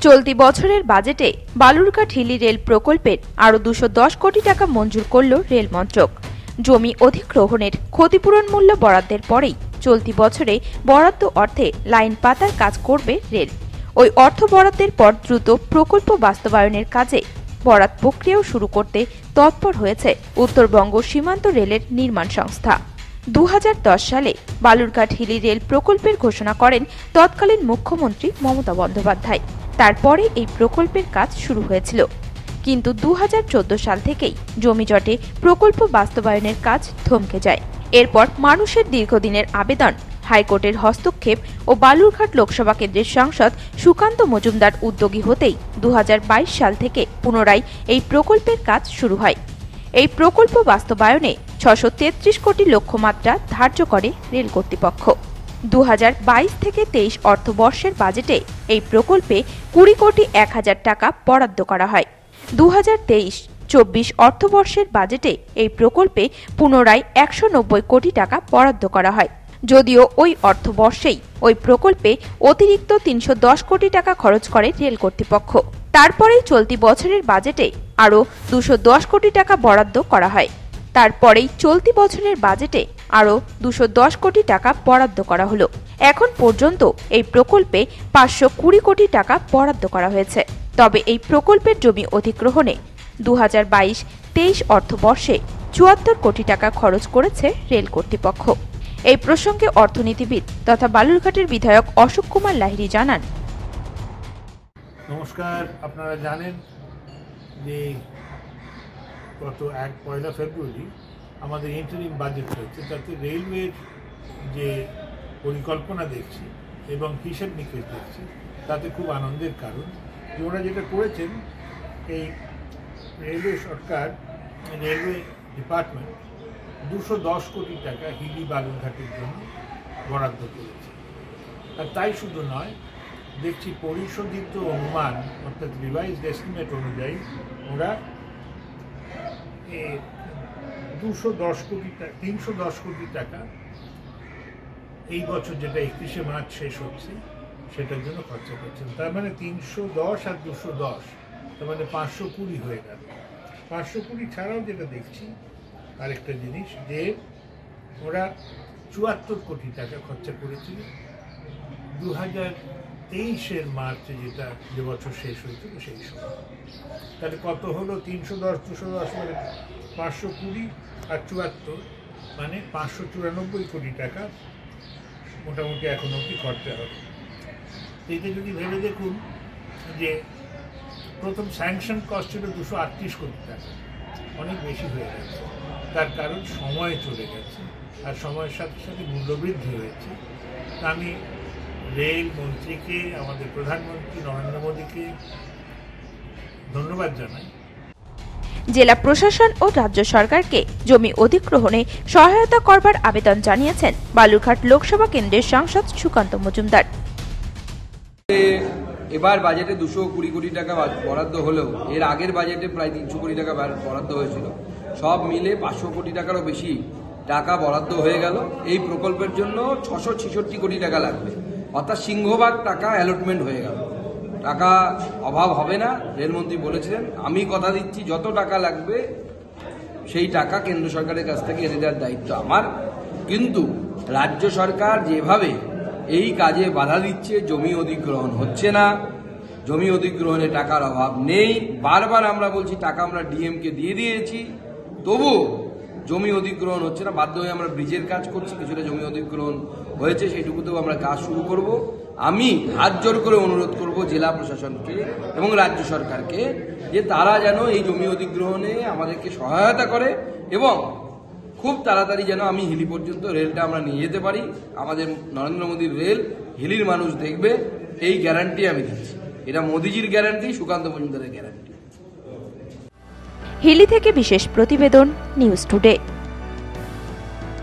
চলতি বছরের বাজেটে বালুরঘাট হিলি রেল প্রকল্পের আরও 210 কোটি টাকা মঞ্জুর করল রেল মন্ত্রক। জমি অধিগ্রহণের ক্ষতিপূরণ মূল্য বরাদ্দের পরেই চলতি বছরে বরাদ্দ অর্থে লাইন পাতার কাজ করবে রেল। ওই অর্থ বরাদ্দের পর দ্রুত প্রকল্প বাস্তবায়নের কাজে বরাত প্রক্রিয়াও শুরু করতে তৎপর হয়েছে উত্তরবঙ্গ সীমান্ত রেলের নির্মাণ সংস্থা। 2010 সালে বালুরঘাট হিলি রেল প্রকল্পের ঘোষণা করেন তৎকালীন মুখ্যমন্ত্রী মমতা বন্দ্যোপাধ্যায়। তারপরে এই প্রকল্পের কাজ শুরু হয়েছিল, কিন্তু 2014 সাল থেকেই জমিজটে প্রকল্প বাস্তবায়নের কাজ থমকে যায়। এরপর মানুষের দীর্ঘদিনের আবেদন, হাইকোর্টের হস্তক্ষেপ ও বালুরঘাট লোকসভা কেন্দ্রের সাংসদ সুকান্ত মজুমদার উদ্যোগী হতেই 2022 সাল থেকে পুনরায় এই প্রকল্পের কাজ শুরু হয়। এই প্রকল্প বাস্তবায়নে 633 কোটি লক্ষ্যমাত্রা ধার্য করে রেল কর্তৃপক্ষ। 2022 থেকে 23 অর্থবর্ষের বাজেটে এই প্রকল্পে 20 কোটি 1,000 টাকা বরাদ্দ করা হয়। 2023-24 অর্থবর্ষের বাজেটে এই প্রকল্পে পুনরায় 190 কোটি টাকা বরাদ্দ করা হয়। যদিও ওই অর্থবর্ষেই ওই প্রকল্পে অতিরিক্ত 310 কোটি টাকা খরচ করে রেল কর্তৃপক্ষ। তারপরেই চলতি বছরের বাজেটে আরও 210 কোটি টাকা বরাদ্দ করা হয়। তারপরেই চলতি বছরের বাজেটে আরও 210 কোটি টাকা বরাদ্দ করা হলো। এখন পর্যন্ত এই প্রকল্পে 520 কোটি টাকা বরাদ্দ করা হয়েছে। তবে এই প্রকল্পের জমি অধিগ্রহণে 2022-23 অর্থবর্ষে 74 কোটি টাকা খরচ করেছে রেল কর্তৃপক্ষ। এই প্রসঙ্গে অর্থনীতিবিদ তথা বালুরঘাটের বিধায়ক অশোক কুমার লাহিড়ী জানান, নমস্কার। আপনারা জানেন যে গত 1 ফেব্রুয়ারি আমাদের ইন্টারিম বাজেট হয়েছে, তাতে রেলওয়ের যে পরিকল্পনা দেখছি এবং হিসেব নিকেশ দেখছি তাতে খুব আনন্দের কারণ যে ওরা যেটা করেছেন, এই রেলওয়ে সরকার, রেলওয়ে ডিপার্টমেন্ট 210 কোটি টাকা হিলি বালুরঘাটের জন্য বরাদ্দ করেছে। আর তাই শুধু নয়, দেখছি পরিশোধিত অনুমান অর্থাৎ রিভাইজড এস্টিমেট অনুযায়ী ওরা 310 কোটি টাকা এই বছর, যেটা 31শে মার্চ শেষ হচ্ছে, সেটার জন্য খরচা করছেন। তার মানে 310 আর 210, তার মানে 520 হয়ে গেল। 520 ছাড়াও যেটা দেখছি আরেকটা জিনিস, যে ওরা 74 কোটি টাকা খরচা করেছিল 2023 মার্চে, যে বছর শেষ হয়েছিল সেই সময়। তাহলে কত হলো? 310 210 মানে 520 আর 74 মানে 594 কোটি টাকা মোটামুটি এখন অবধি খরচা হবে। এইটা যদি ভেবে দেখুন যে প্রথম স্যাংশন কস্ট ছিল 238 কোটি টাকা, অনেক বেশি হয়ে গেছে। তার কারণ সময় চলে গেছে আর সময়ের সাথে সাথে মূল্যবৃদ্ধি হয়েছে। আমি রেল মন্ত্রীকে, আমাদের প্রধানমন্ত্রী নরেন্দ্র মোদীকে ধন্যবাদ জানাই। জেলা প্রশাসন ও রাজ্য সরকারকে জমি অধিগ্রহণে সহায়তা করবার আবেদন জানিয়েছেন বালুরঘাট লোকসভা কেন্দ্রের সাংসদ সুকান্ত মজুমদার। এবার বাজেটে 220 কোটি টাকা বরাদ্দ হলেও এর আগের বাজেটে প্রায় 300 কোটি টাকা বরাদ্দ হয়েছিল। সব মিলে 500 কোটি টাকারও বেশি টাকা বরাদ্দ হয়ে গেল। এই প্রকল্পের জন্য 666 কোটি টাকা লাগবে, অর্থাৎ সিংহভাগ টাকা অ্যালটমেন্ট হয়ে গেল। টাকা অভাব হবে না, রেলমন্ত্রী বলেছিলেন। আমি কথা দিচ্ছি, যত টাকা লাগবে সেই টাকা কেন্দ্র সরকারের কাছ থেকে এনে দেওয়ার দায়িত্ব আমার। কিন্তু রাজ্য সরকার যেভাবে এই কাজে বাধা দিচ্ছে, জমি অধিগ্রহণ হচ্ছে না, জমি অধিগ্রহণে টাকার অভাব নেই। বারবার আমরা বলছি টাকা আমরা ডিএমকে দিয়ে দিয়েছি, তবুও জমি অধিগ্রহণ হচ্ছে না। বাধ্য হয়ে আমরা ব্রিজের কাজ করছি, কিছুটা জমি অধিগ্রহণ হয়েছে, সেইটুকুতেও আমরা কাজ শুরু করব। আমি হাত জোর করে অনুরোধ করব জেলা প্রশাসনকে এবং রাজ্য সরকারকে যে তারা যেন এই জমি অধিগ্রহণে আমাদেরকে সহায়তা করে এবং খুব তাড়াতাড়ি যেন আমি হিলি পর্যন্ত রেলটা আমরা নিয়ে যেতে পারি। আমাদের নরেন্দ্র মোদীর রেল হিলির মানুষ দেখবে, এই গ্যারান্টি আমি দিচ্ছি। এটা মোদিজির গ্যারান্টি, সুকান্ত মজুমদারের গ্যারান্টি। হিলি থেকে বিশেষ প্রতিবেদন, নিউজ টুডে।